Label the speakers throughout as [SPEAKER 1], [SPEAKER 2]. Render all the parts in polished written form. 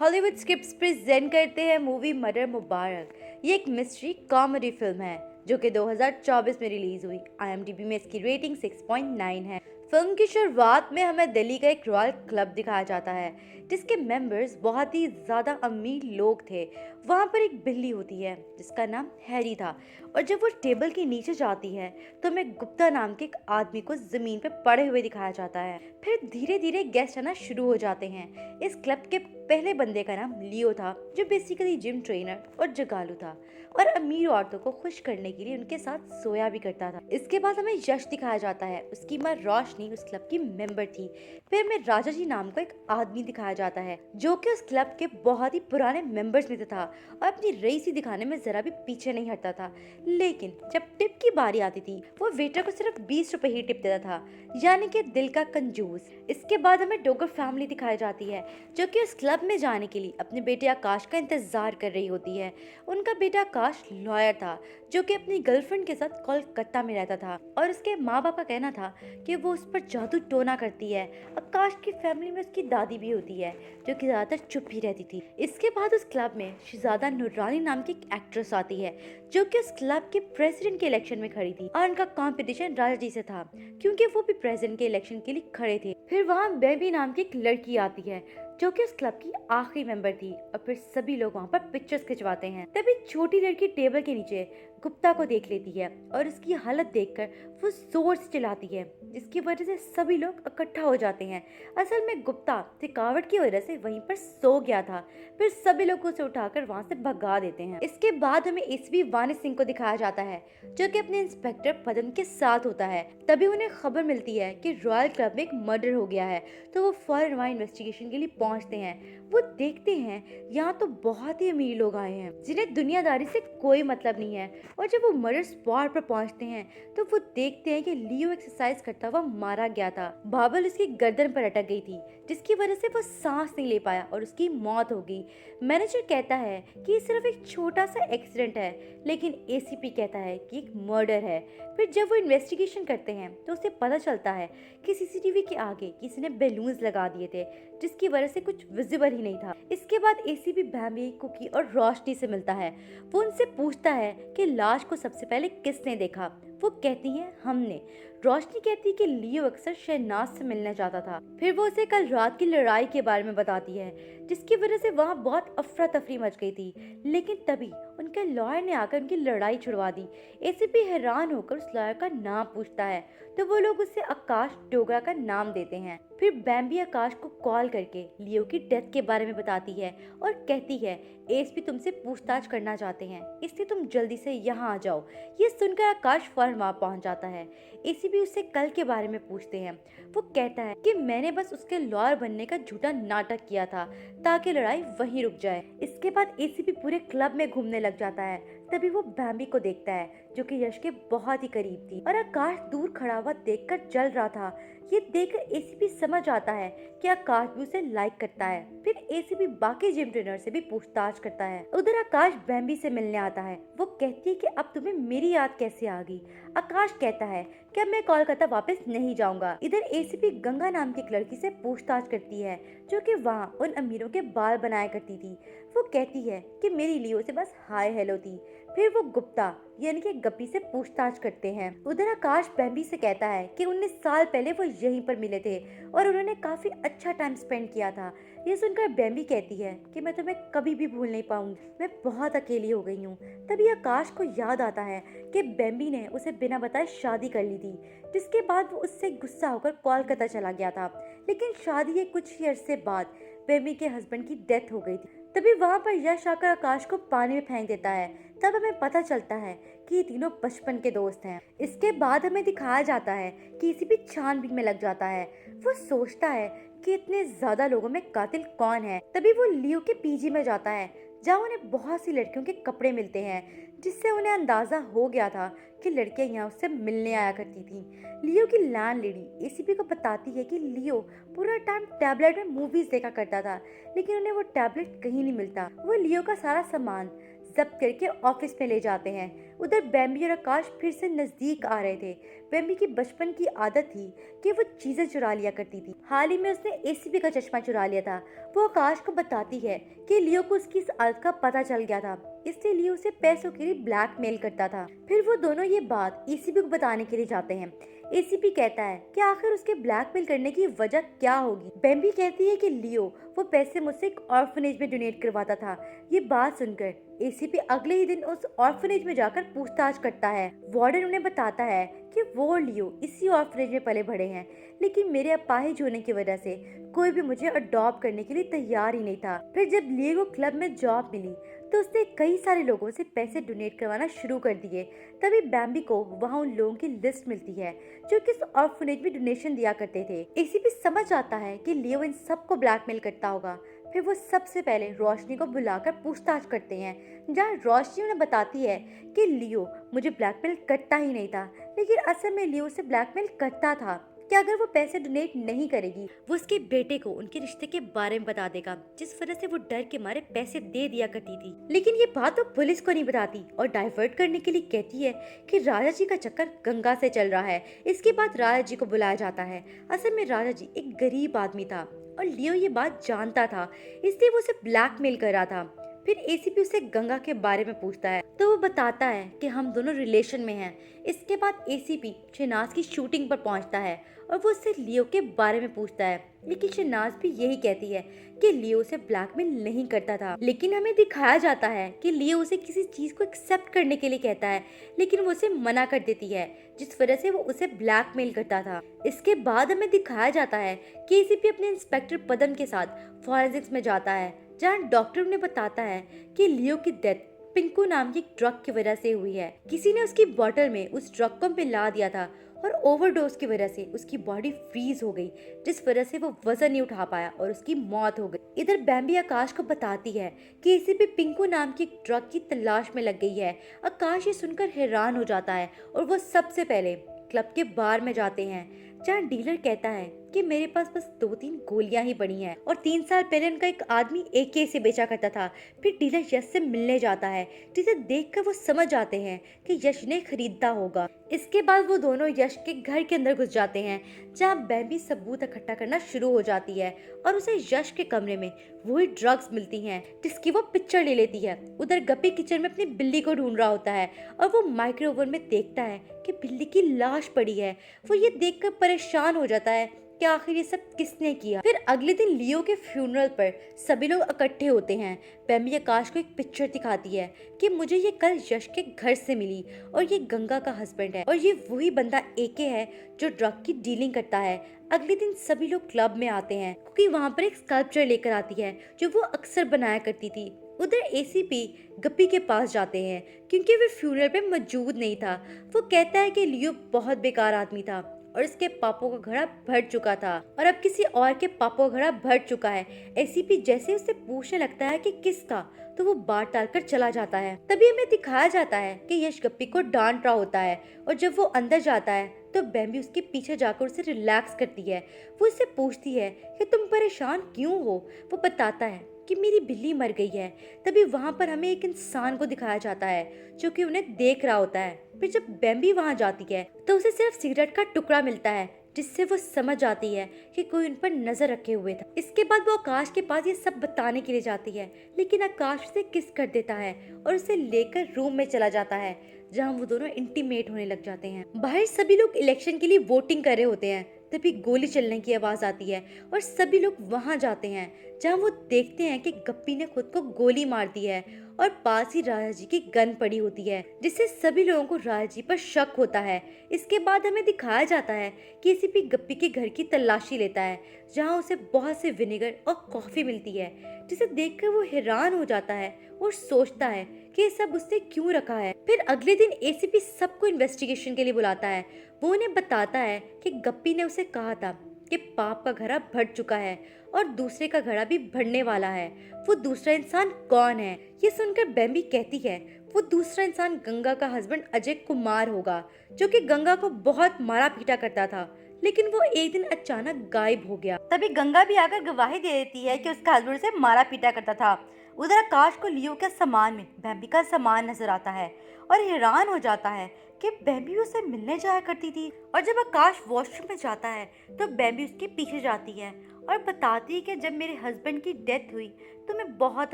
[SPEAKER 1] Hollywood scripts present करते हैं movie murder मुबारक। ये एक मिस्ट्री कॉमेडी फिल्म है जो कि 2024 में रिलीज हुई। IMDb में इसकी रेटिंग 6.9 है। फिल्म की शुरुआत में हमें दिल्ली का एक रॉयल क्लब दिखाया जाता है जिसके मेंबर्स बहुत ही ज़्यादा अमीर लोग थे। वहाँ पर एक बिल्ली होती है जिसका नाम हैरी था, और जब वो टेबल के नीचे जाती है तो हमें गुप्ता नाम के एक आदमी को ज़मीन पर पड़े हुए दिखाया जाता है। फिर धीरे धीरे गेस्ट आना शुरू हो जाते हैं। इस क्लब के पहले बंदे का नाम लियो था जो बेसिकली जिम ट्रेनर और जगालू था, और अमीर औरतों को खुश करने के लिए उनके साथ सोया भी करता था। इसके बाद हमें यश दिखाया जाता है। उसकी माँ रोशनी उस क्लब की मेंबर थी। फिर हमें राजा जी नाम का एक आदमी दिखाया जाता है जो कि उस क्लब के बहुत ही पुराने मेंबर्स में से था और अपनी रईसी दिखाने में जरा भी पीछे नहीं हटता था। लेकिन जब टिप की बारी आती थी वो वेटर को सिर्फ 20 रुपए ही टिप देता था, यानी कि दिल का कंजूस। इसके बाद हमें डोगर फैमिली दिखाई जाती है जो कि उस क्लब में जाने के लिए अपने बेटे आकाश का इंतजार कर रही होती है। उनका बेटा आकाश लॉयर था जो कि अपनी गर्लफ्रेंड के साथ कोलकाता में रहता था, और उसके माँ बाप का कहना था कि वो उस पर जादू टोना करती है। आकाश की फैमिली में उसकी दादी भी होती है जो कि ज्यादातर चुप ही रहती थी। इसके बाद उस क्लब में शहजादा नूरानी नाम की एक एक्ट्रेस आती है जो कि उस क्लब के प्रेसिडेंट के इलेक्शन में खड़ी थी, और उनका कंपटीशन राजा जी से था क्योंकि वो भी प्रेसिडेंट के इलेक्शन के लिए खड़े थे। फिर वहाँ बेबी नाम की एक लड़की आती है जो कि उस क्लब की आखिरी मेंबर थी, और फिर सभी लोग वहाँ पर पिक्चर्स खिंचवाते हैं। तभी छोटी लड़की टेबल के नीचे गुप्ता को देख लेती है और उसकी हालत देखकर वो जोर से चिल्लाती है, जिसकी वजह से सभी लोग इकट्ठा हो जाते हैं। असल में गुप्ता थकावट की वजह से वहीं पर सो गया था। फिर सभी लोग उसे उठाकर वहाँ से भगा देते हैं। इसके बाद हमें एसपी वानी सिंह को दिखाया जाता है जो कि अपने इंस्पेक्टर पदम के साथ होता है। तभी उन्हें खबर मिलती है कि रॉयल क्लब में एक मर्डर हो गया है, तो वो फौरन वहाँ इन्वेस्टिगेशन के लिए पहुंचते हैं। वो देखते हैं यहाँ तो बहुत ही अमीर लोग आए हैं जिन्हें दुनियादारी से कोई मतलब नहीं है, और जब वो मर्डर स्पॉट पर पहुंचते हैं तो वो देखते हैं कि लियो एक्सरसाइज करता हुआ मारा गया था। बाबल उसकी गर्दन पर अटक गई थी जिसकी वजह से वो सांस नहीं ले पाया और उसकी मौत हो गई। मैनेजर कहता है कि ये सिर्फ एक छोटा सा एक्सीडेंट है, लेकिन एसीपी कहता है कि एक मर्डर है। फिर जब वो इन्वेस्टिगेशन करते हैं तो उसे पता चलता है कि सीसीटीवी के आगे किसी ने बैलून्स लगा दिए थे जिसकी वजह से कुछ विजिबल ही नहीं था। इसके बाद एसीपी बैम्बी, कुकी और रोशनी से मिलता है। वो उनसे पूछता है कि लाश को सबसे पहले किसने देखा। वो कहती है हमने। रोशनी कहती है कि लियो अक्सर शहनाज से मिलने जाता था। फिर वो उसे कल रात की लड़ाई के बारे में बताती है जिसकी वजह से वहाँ बहुत अफरा तफरी मच गई थी, लेकिन तभी उनके लॉयर ने आकर उनकी लड़ाई छुड़वा दी। एसीपी हैरान होकर उस लॉयर का नाम पूछता है तो वो लोग उसे आकाश डोगरा का नाम देते हैं। फिर बैम्बी आकाश को कॉल करके लियो की डेथ के बारे में बताती है और कहती है एसपी तुमसे पूछताछ करना चाहते हैं, इसलिए तुम जल्दी से यहाँ आ जाओ। ये सुनकर आकाश फौरन वहाँ पहुँच जाता है। एसीपी उससे कल के बारे में पूछते हैं। वो कहता है कि मैंने बस उसके लॉयर बनने का झूठा नाटक किया था ताकि लड़ाई वहीं रुक जाए। इसके बाद एसीपी पूरे क्लब में घूमने लग जाता है। तभी वो बैम्बी को देखता है जो कि यश के बहुत ही करीब थी, और आकाश दूर खड़ा हुआ देखकर जल रहा था। ये देखकर एसीपी समझ आता है कि आकाश भी उसे लाइक करता है। फिर एसीपी बाकी जिम ट्रेनर से भी पूछताछ करता है। उधर आकाश बैम्बी से मिलने आता है। वो कहती है कि अब तुम्हें मेरी याद कैसे आ गई। आकाश कहता है कि अब मैं कोलकाता वापस नहीं जाऊंगा। इधर एसीपी गंगा नाम की एक लड़की से पूछताछ करती है जो कि वहाँ उन अमीरों के बाल बनाया करती थी। वो कहती है कि मेरी लियो से बस हाय हेलो थी। फिर वो गुप्ता यानी कि गप्पी से पूछताछ करते हैं। उधर आकाश बैम्बी से कहता है कि 19 साल पहले वो यहीं पर मिले थे और उन्होंने काफी अच्छा टाइम स्पेंड किया था। ये सुनकर बैम्बी कहती है कि मैं तुम्हें कभी भी भूल नहीं पाऊंगी, मैं बहुत अकेली हो गई हूँ। तभी आकाश को याद आता है कि बैम्बी ने उसे बिना बताए शादी कर ली थी, जिसके बाद वो उससे गुस्सा होकर कोलकाता चला गया था। लेकिन शादी के कुछ ही अरसे बाद बैम्बी के हस्बैंड की डेथ हो गई थी। तभी वहाँ पर यश आकर आकाश को पानी में फेंक देता है। तब हमें पता चलता है कि ये तीनों बचपन के दोस्त हैं। इसके बाद हमें दिखाया जाता है कि किसी भी छानबीन में लग जाता है। वो सोचता है कि इतने ज्यादा लोगों में कातिल कौन है। तभी वो लियो के पीजी में जाता है जहाँ उन्हें बहुत सी लड़कियों के कपड़े मिलते हैं, जिससे उन्हें अंदाजा हो गया था कि लड़कियां यहाँ उससे मिलने आया करती थी। लियो की लैंडलेडी एसीपी को बताती है कि लियो पूरा टाइम टैबलेट में मूवीज देखा करता था, लेकिन उन्हें वो टैबलेट कहीं नहीं मिलता। वो लियो का सारा सामान जब्त करके ऑफिस में ले जाते हैं। उधर बेम्बी और आकाश फिर से नजदीक आ रहे थे। बेम्बी की बचपन की आदत थी कि वो चीजें चुरा लिया करती थी। हाल ही में उसने एसीपी का चश्मा चुरा लिया था। वो आकाश को बताती है कि लियो को उसकी इस आदत का पता चल गया था, इसलिए लियो उसे पैसों के लिए ब्लैकमेल करता था। फिर वो दोनों ये बात एसीपी को बताने के लिए जाते हैं। एसीपी कहता है कि आखिर उसके ब्लैकमेल करने की वजह क्या होगी। बेम्बी कहती है कि लियो वो पैसे मुझसे एक ऑर्फनेज में डोनेट करवाता था। ये बात सुनकर एसीपी अगले ही दिन उस ऑर्फनेज में जाकर पूछताछ करता है। वार्डन उन्हें बताता है कि वो और लियो इसी ऑर्फनेज में पले बढ़े हैं, लेकिन मेरे अपाहिज होने की वजह से कोई भी मुझे अडॉप्ट करने के लिए तैयार ही नहीं था। फिर जब लियो को क्लब में जॉब मिली तो उसने कई सारे लोगों से पैसे डोनेट करवाना शुरू कर दिए। तभी बेम्बी को वहाँ उन लोगों की लिस्ट मिलती है जो कि इस ऑर्फनेज में डोनेशन दिया करते थे। एसीपी समझ आता है कि लियो इन सबको ब्लैकमेल करता होगा। फिर वो सबसे पहले रोशनी को बुलाकर पूछताछ करते हैं, जहाँ रोशनी उन्हें बताती है कि लियो मुझे ब्लैकमेल करता ही नहीं था, लेकिन असल में लियो उसे ब्लैकमेल करता था कि अगर वो पैसे डोनेट नहीं करेगी वो उसके बेटे को उनके रिश्ते के बारे में बता देगा, जिस वजह से वो डर के मारे पैसे दे दिया करती थी। लेकिन ये बात वो पुलिस को नहीं बताती और डाइवर्ट करने के लिए कहती है कि राजा जी का चक्कर गंगा से चल रहा है। इसके बाद राजा जी को बुलाया जाता है। असल में राजा जी एक गरीब आदमी था और लियो ये बात जानता था, इसलिए वो उसे ब्लैकमेल कर रहा था। फिर एसीपी उसे गंगा के बारे में पूछता है तो वो बताता है कि हम दोनों रिलेशन में हैं। इसके बाद एसीपी शहनाज की शूटिंग पर पहुंचता है और वो उससे लियो के बारे में पूछता है, लेकिन शहनाज भी यही कहती है कि लियो उसे ब्लैकमेल नहीं करता था। लेकिन हमें दिखाया जाता है कि लियो उसे किसी चीज को एक्सेप्ट करने के लिए कहता है, लेकिन वो उसे मना कर देती है, जिस वजह से वो उसे ब्लैकमेल करता था। इसके बाद हमें दिखाया जाता है कि एसीपी अपने इंस्पेक्टर पदम के साथ फॉरेंसिक्स में जाता है, जहाँ डॉक्टर उन्हें बताता है कि लियो की डेथ पिंकू नाम की एक ड्रग की वजह से हुई है। किसी ने उसकी बोतल में उस ड्रग को मिला दिया था और ओवरडोज की वजह से उसकी बॉडी फ्रीज हो गई, जिस वजह से वो वजन नहीं उठा पाया और उसकी मौत हो गई। इधर बेम्बी आकाश को बताती है कि एसीपी पिंकू नाम की एक ड्रग की तलाश में लग गई है। आकाश ये सुनकर हैरान हो जाता है और वो सबसे पहले क्लब के बार में जाते हैं, जहाँ डीलर कहता है कि मेरे पास बस 2-3 गोलियां ही पड़ी हैं और 3 साल पहले उनका एक आदमी एके से बेचा करता था। फिर डीलर यश से मिलने जाता है, जिसे देखकर वो समझ जाते हैं कि यश ने खरीदा होगा। इसके बाद वो दोनों यश के घर के अंदर घुस जाते हैं, जहाँ बेम्बी सबूत इकट्ठा करना शुरू हो जाती है और उसे यश के कमरे में वही ड्रग्स मिलती हैं जिसकी वो पिक्चर ले लेती है। उधर गप्पी किचन में अपनी बिल्ली को ढूंढ रहा होता है और वो माइक्रोवेव में देखता है कि बिल्ली की लाश पड़ी है। वो ये देखकर परेशान हो जाता है कि आखिर ये सब किसने किया। फिर अगले दिन लियो के फ्यूनरल पर सभी लोग इकट्ठे होते हैं। बेम्बी आकाश को एक पिक्चर दिखाती है कि मुझे ये कल यश के घर से मिली और ये गंगा का हस्बैंड है और ये वही बंदा एके है जो ड्रग की डीलिंग करता है। अगले दिन सभी लोग क्लब में आते हैं क्योंकि वहाँ पर एक स्कल्पचर लेकर आती है जो वो अक्सर बनाया करती थी। उधर एसीपी गप्पी के पास जाते हैं क्योंकि वो फ्यूनरल पे मौजूद नहीं था। वो कहता है कि लियो बहुत बेकार आदमी था और इसके पापों का घड़ा भर चुका था और अब किसी और के पापों का घड़ा भर चुका है। एसीपी जैसे उससे पूछने लगता है कि किसका, तो वो बात टालकर चला जाता है। तभी हमें दिखाया जाता है कि यश गप्पी को डांट रहा होता है और जब वो अंदर जाता है तो बेम्बी उसके पीछे जाकर उसे रिलैक्स करती है। वो उससे पूछती है कि तुम परेशान क्यों हो। वो बताता है कि मेरी बिल्ली मर गई है। तभी वहाँ पर हमें एक इंसान को दिखाया जाता है जो कि उन्हें देख रहा होता है। फिर जब बेम्बी वहाँ जाती है तो उसे सिर्फ सिगरेट का टुकड़ा मिलता है, जिससे वो समझ जाती है कि कोई उन पर नजर रखे हुए था। इसके बाद वो आकाश के पास ये सब बताने के लिए जाती है, लेकिन आकाश उसे किस कर देता है और उसे लेकर रूम में चला जाता है, जहाँ वो दोनों इंटीमेट होने लग जाते हैं। बाहर सभी लोग इलेक्शन के लिए वोटिंग कर रहे होते हैं। तभी गोली चलने की आवाज आती है और सभी लोग वहां जाते हैं, जहां वो देखते हैं कि गप्पी ने खुद को गोली मार दी है और पास ही राजा जी की गन पड़ी होती है, जिससे सभी लोगों को राजा जी पर शक होता है। इसके बाद हमें दिखाया जाता है कि एसीपी गप्पी के घर की तलाशी लेता है, जहां उसे बहुत से विनेगर और कॉफी मिलती है, जिसे देखकर वो हैरान हो जाता है और सोचता है कि ये सब उसने क्यों रखा है। फिर अगले दिन एसीपी सबको इन्वेस्टिगेशन के लिए बुलाता है। वो उन्हें बताता है कि गप्पी ने उसे कहा था कि पाप का घड़ा भर चुका है और दूसरे का घड़ा भी भरने वाला है। वो दूसरा इंसान कौन है? ये सुनकर बेम्बी कहती है वो दूसरा इंसान गंगा का हस्बैंड अजय कुमार होगा, जो कि गंगा को बहुत मारा पीटा करता था, लेकिन वो एक दिन अचानक गायब हो गया। तभी गंगा भी आकर गवाही दे देती है कि उसका हस्बैंड उसे मारा पीटा करता था। उधर आकाश को लियो के सामान में बेबी का सामान नजर आता है और हैरान हो जाता है कि बेबी उसे मिलने जाया करती थी। और जब आकाश वॉशरूम में जाता है तो बेबी उसके पीछे जाती है और बताती है कि जब मेरे हस्बैंड की डेथ हुई तो मैं बहुत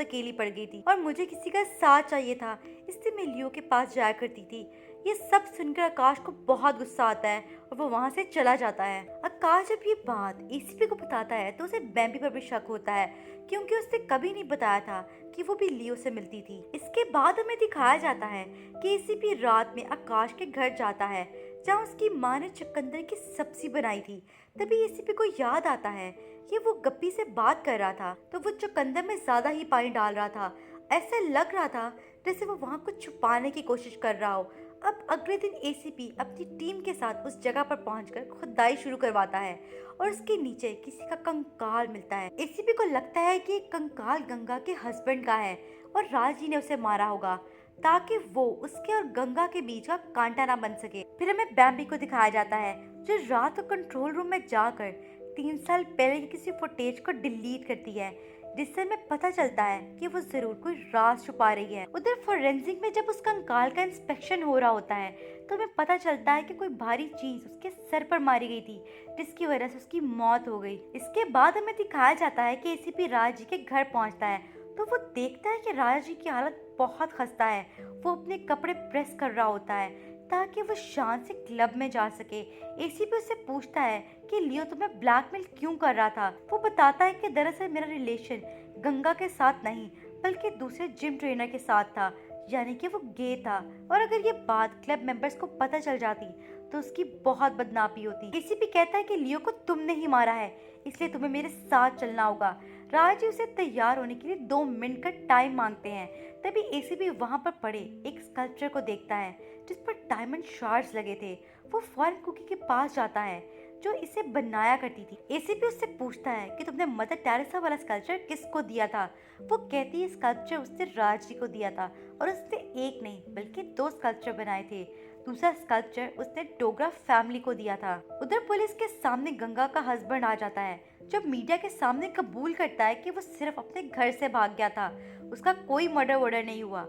[SPEAKER 1] अकेली पड़ गई थी और मुझे किसी का साथ चाहिए था, इसलिए मैं लियो के पास जाया करती थी। ये सब सुनकर आकाश को बहुत गुस्सा आता है और वो वहाँ से चला जाता है। आकाश जब ये बात एसीपी को बताता है तो उसे बेबी पर भी शक होता है, क्योंकि उसने कभी नहीं बताया था कि वो भी लियो से मिलती थी। इसके बाद हमें दिखाया जाता है कि एसीपी रात में आकाश के घर जाता है जहाँ उसकी माँ ने चुकंदर की सब्जी बनाई थी। तभी एसीपी को याद आता है कि वो गप्पी से बात कर रहा था तो वो चुकंदर में ज्यादा ही पानी डाल रहा था। ऐसा लग रहा था जैसे वो वहाँ कुछ छुपाने की कोशिश कर रहा हो। अब अगले दिन एसीपी अपनी टीम के साथ उस जगह पर पहुंचकर खुदाई शुरू करवाता है और उसके नीचे किसी का कंकाल मिलता है। एसीपी को लगता है कि कंकाल गंगा के हस्बैंड का है और राज जी ने उसे मारा होगा ताकि वो उसके और गंगा के बीच का कांटा ना बन सके। फिर हमें बैम्बी को दिखाया जाता है जो रात को कंट्रोल रूम में जाकर 3 साल पहले की किसी फुटेज को डिलीट करती है, जिससे हमें पता चलता है कि वो जरूर कोई राज छुपा रही है। उधर फोरेंसिक में जब उस कंकाल का इंस्पेक्शन हो रहा होता है तो हमें पता चलता है कि कोई भारी चीज उसके सर पर मारी गई थी, जिसकी वजह से उसकी मौत हो गई। इसके बाद हमें दिखाया जाता है कि एसीपी राज जी के घर पहुंचता है तो वो देखता है कि राज जी की हालत बहुत खस्ता है। वो अपने कपड़े प्रेस कर रहा होता है ताकि वो शान से क्लब में जा सके। एसीपी उससे पूछता है कि लियो तुम्हें ब्लैकमेल क्यों कर रहा था। वो बताता है कि दरअसल मेरा रिलेशन गंगा के साथ नहीं बल्कि दूसरे जिम ट्रेनर के साथ था, यानी कि वो गे था, और अगर ये बात क्लब मेंबर्स को पता चल जाती तो उसकी बहुत बदनामी होती। एसीपी कहता है कि लियो को तुमने ही मारा है, इसलिए तुम्हें मेरे साथ चलना होगा। राज जी उसे तैयार होने के लिए 2 मिनट का टाइम मांगते हैं। तभी एसीपी वहां पर पड़े एक स्कल्पचर को देखता है जिस पर डायमंड शार्ड्स लगे थे। वो फौरन कुकी के पास जाता है जो इसे बनाया करती थी। एसीपी उससे पूछता है कि तुमने मदर टेरेसा वाला स्कल्पचर किसको दिया था। वो कहती है स्कल्पचर उसने राज जी को दिया था और उसने एक नहीं बल्कि 2 स्कल्पचर बनाए थे। दूसरा स्कल्पचर उसने डोगरा फैमिली को दिया था। उधर पुलिस के सामने गंगा का हस्बैंड आ जाता है जो मीडिया के सामने कबूल करता है कि वो सिर्फ अपने घर से भाग गया था, उसका कोई मर्डर वर्डर नहीं हुआ।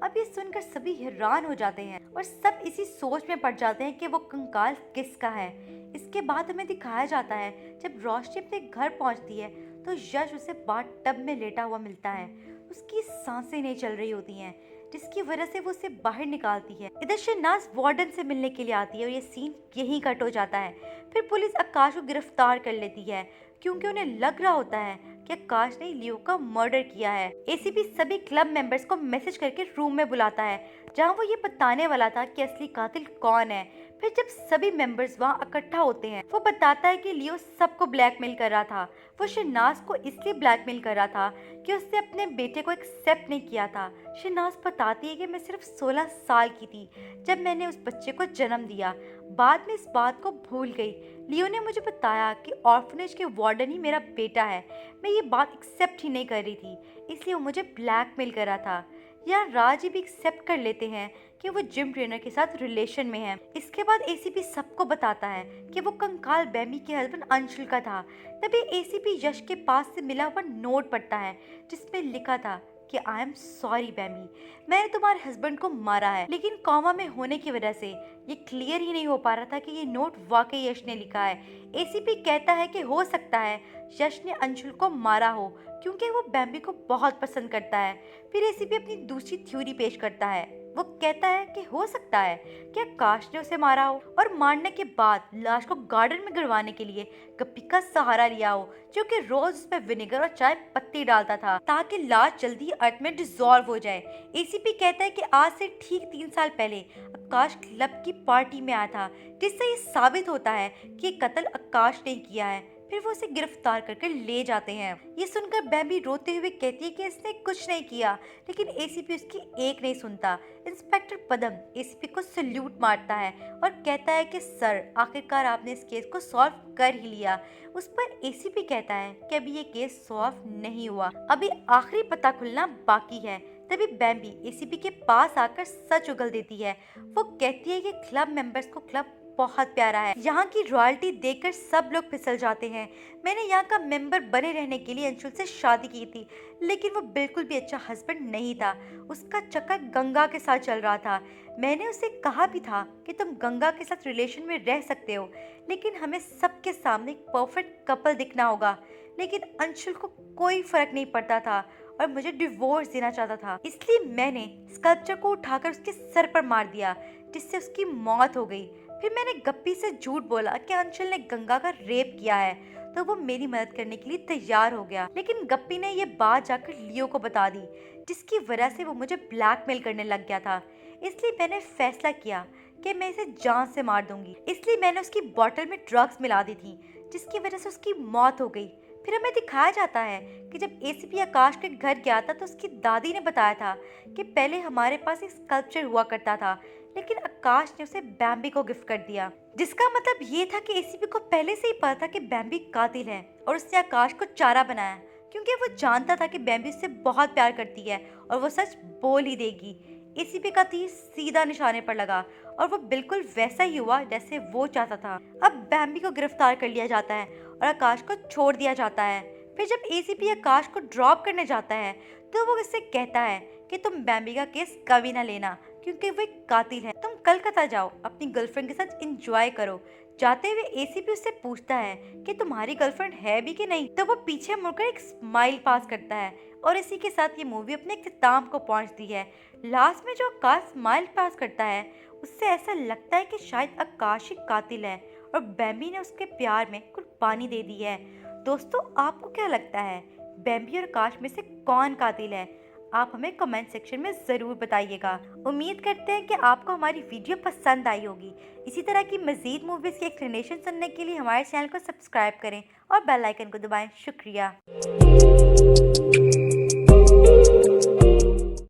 [SPEAKER 1] अब ये सुनकर सभी हैरान हो जाते हैं और सब इसी सोच में पड़ जाते हैं कि वो कंकाल किसका है। इसके बाद हमें दिखाया जाता है जब रोशनी अपने घर पहुंचती है तो यश उसे बाथ टब में लेटा हुआ मिलता है। उसकी सांसें नहीं चल रही होती हैं, जिसकी वजह से वो उसे बाहर निकालती है। इधर शहनाज वार्डन से मिलने के लिए आती है और ये सीन यहीं कट हो जाता है। फिर पुलिस आकाश को गिरफ्तार कर लेती है क्योंकि उन्हें लग रहा होता है कि आकाश ने लियो का मर्डर किया है। एसीपी सभी क्लब मेंबर्स को मैसेज करके रूम में बुलाता है जहां वो ये बताने वाला था कि असली कातिल कौन है। फिर जब सभी मेंबर्स वहां इकट्ठा होते हैं वो बताता है कि लियो सबको ब्लैकमेल कर रहा था। वो शहनाज को इसलिए ब्लैकमेल कर रहा था कि उसने अपने बेटे को एक्सेप्ट नहीं किया था। शहनाज बताती है कि मैं सिर्फ 16 साल की थी जब मैंने उस बच्चे को जन्म दिया, बाद में इस बात को भूल गई। लियो ने मुझे बताया कि ऑर्फनेज के वार्डन ही मेरा बेटा है। मैं ये बात एक्सेप्ट ही नहीं कर रही थी, इसलिए वो मुझे ब्लैकमेल कर रहा था। यहाँ राज भी एक्सेप्ट कर लेते हैं कि वो जिम ट्रेनर के साथ रिलेशन में है। इसके बाद एसीपी सबको बताता है कि वो कंकाल बेमी के हस्बैंड अंशुल का था। तभी एसीपी यश के पास से मिला हुआ नोट पढ़ता है जिसमें लिखा था कि आई एम सॉरी बेमी, मैंने तुम्हारे हस्बैंड को मारा है। लेकिन कॉमा में होने की वजह से ये क्लियर ही नहीं हो पा रहा था कि ये नोट वाकई यश ने लिखा है। एसीपी कहता है कि हो सकता है यश ने अंशुल को मारा हो क्योंकि वो बेमी को बहुत पसंद करता है। फिर एसीपी अपनी दूसरी थ्योरी पेश करता है। वो कहता है कि हो सकता है कि आकाश ने उसे मारा हो और मारने के बाद लाश को गार्डन में गिरवाने के लिए गप्पी का सहारा लिया हो, जो कि रोज उस पर विनेगर और चाय पत्ती डालता था ताकि लाश जल्दी अर्थ में डिसॉल्व हो जाए। एसीपी कहता है कि आज से ठीक 3 साल पहले आकाश क्लब की पार्टी में आया था, जिससे ये साबित होता है कि कत्ल आकाश ने किया है। फिर वो उसे गिरफ्तार करके ले जाते हैं। ये सुनकर बेबी रोते हुए कहती है कि इसने कुछ नहीं किया, लेकिन एसीपी उसकी एक नहीं सुनता। इंस्पेक्टर पदम एसीपी को सल्यूट मारता है और कहता है कि सर, आखिरकार आपने इस केस को सॉल्व कर ही लिया। उस पर एसीपी कहता है कि अभी ये केस सॉल्व नहीं हुआ, अभी आखिरी पता खुलना बाकी है। तभी बेबी एसीपी के पास आकर सच उगल देती है। वो कहती है कि क्लब मेंबर्स को क्लब बहुत प्यारा है। यहाँ की रॉयल्टी देखकर सब लोग फिसल जाते हैं। मैंने यहाँ का मेंबर बने रहने के लिए अंशुल से शादी की थी, लेकिन वो बिल्कुल भी अच्छा हस्बैंड नहीं था। उसका चक्कर गंगा के साथ चल रहा था। मैंने उसे कहा भी था कि तुम गंगा के साथ रिलेशन में रह सकते हो, लेकिन हमें सबके सामने एक परफेक्ट कपल दिखना होगा। लेकिन अंशुल को कोई फर्क नहीं पड़ता था और मुझे डिवोर्स देना चाहता था। इसलिए मैंने स्कल्पचर को उठाकर उसके सर पर मार दिया, जिससे उसकी मौत हो गई। फिर मैंने गप्पी से झूठ बोला कि अंशुल ने गंगा का रेप किया है, तो वो मेरी मदद करने के लिए तैयार हो गया। लेकिन गप्पी ने ये बात जाकर लियो को बता दी, जिसकी वजह से वो मुझे ब्लैकमेल करने लग गया था। इसलिए मैंने फैसला किया कि मैं इसे जान से मार दूंगी। इसलिए मैंने उसकी बोतल में ड्रग्स मिला दी थी, जिसकी वजह से उसकी मौत हो गई। फिर हमें दिखाया जाता है कि जब एसीपी आकाश के घर गया था तो उसकी दादी ने बताया था कि पहले हमारे पास एक स्कल्पचर हुआ करता था, लेकिन आकाश ने उसे बैम्बी को गिफ्ट कर दिया। जिसका मतलब ये था कि एसीपी को पहले से ही पता था कि बैम्बी कातिल है और उसने आकाश को चारा बनाया, क्योंकि वो जानता था कि बैम्बी उससे बहुत प्यार करती है और वो सच बोल ही देगी। एसीपी का तीर सीधा निशाने पर लगा और वो बिल्कुल वैसा ही हुआ जैसे वो चाहता था। अब बैम्बी को गिरफ्तार कर लिया जाता है और आकाश को छोड़ दिया जाता है। फिर जब एसीपी आकाश को ड्रॉप करने जाता है तो वो उससे कहता है कि तुम बैम्बी का केस कभी ना लेना, क्योंकि वो एक कातिल है। तुम कलकत्ता जाओ, अपनी गर्लफ्रेंड के साथ एंजॉय करो। जाते हुए एसीपी उससे पूछता है कि तुम्हारी गर्लफ्रेंड है भी कि नहीं, तो वो पीछे मुड़कर एक स्माइल पास करता है और इसी के साथ ये मूवी अपने इख्तिताम को पहुंचती है। लास्ट में जो आकाश स्माइल पास करता है, उससे ऐसा लगता है कि शायद आकाश ही कातिल है और बैम्बी ने उसके प्यार में कुर्बानी दे दी है। दोस्तों, आपको क्या लगता है, बैम्बी और आकाश में से कौन कातिल है? आप हमें कमेंट सेक्शन में ज़रूर बताइएगा। उम्मीद करते हैं कि आपको हमारी वीडियो पसंद आई होगी। इसी तरह की मज़ीद मूवीज़ की एक्सप्लेनेशन सुनने के लिए हमारे चैनल को सब्सक्राइब करें और बेल आइकन को दबाएं। शुक्रिया।